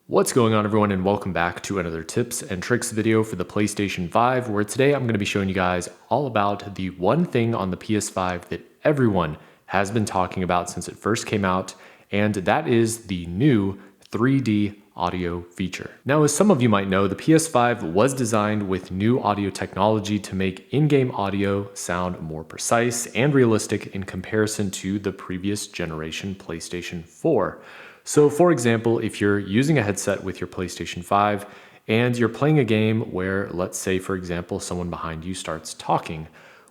What's going on, everyone, and welcome back to another tips and tricks video for the PlayStation 5, where today I'm going to be showing you guys all about the one thing on the PS5 that everyone has been talking about since it first came out, and that is the new 3D audio feature. Now, as some of you might know, the PS5 was designed with new audio technology to make in-game audio sound more precise and realistic in comparison to the previous generation PlayStation 4. So for example, if you're using a headset with your PlayStation 5 and you're playing a game where, let's say, for example, someone behind you starts talking,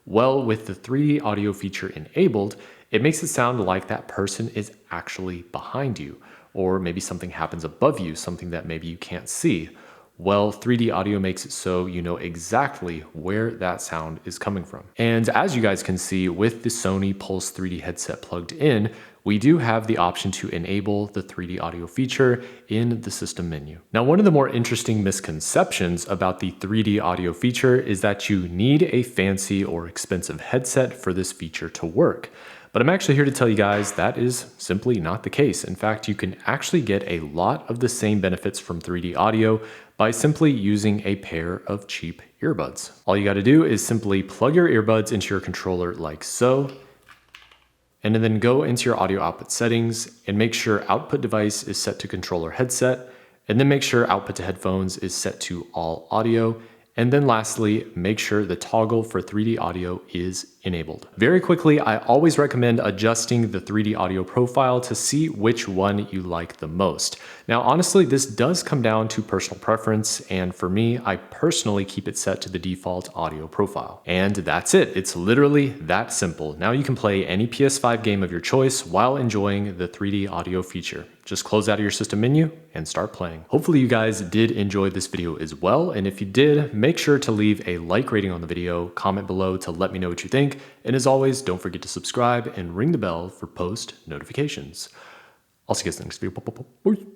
well, with the 3D audio feature enabled, it makes it sound like that person is actually behind you, or maybe something happens above you, something that maybe you can't see. Well, 3D audio makes it so you know exactly where that sound is coming from. And as you guys can see with the Sony Pulse 3D headset plugged in, we do have the option to enable the 3D audio feature in the system menu. Now, one of the more interesting misconceptions about the 3D audio feature is that you need a fancy or expensive headset for this feature to work. But I'm actually here to tell you guys that is simply not the case. In fact, you can actually get a lot of the same benefits from 3D audio by simply using a pair of cheap earbuds. All you got to do is simply plug your earbuds into your controller like so, and then go into your audio output settings and make sure output device is set to controller headset, and then make sure output to headphones is set to all audio. And then lastly, make sure the toggle for 3D audio is enabled. Very quickly, I always recommend adjusting the 3D audio profile to see which one you like the most. Now, honestly, this does come down to personal preference, and for me, I personally keep it set to the default audio profile. And that's it. It's literally that simple. Now you can play any PS5 game of your choice while enjoying the 3D audio feature. Just close out of your system menu and start playing. Hopefully you guys did enjoy this video as well, and if you did, make sure to leave a like rating on the video, comment below to let me know what you think, and as always, don't forget to subscribe and ring the bell for post notifications. I'll see you guys in the next video. Bye.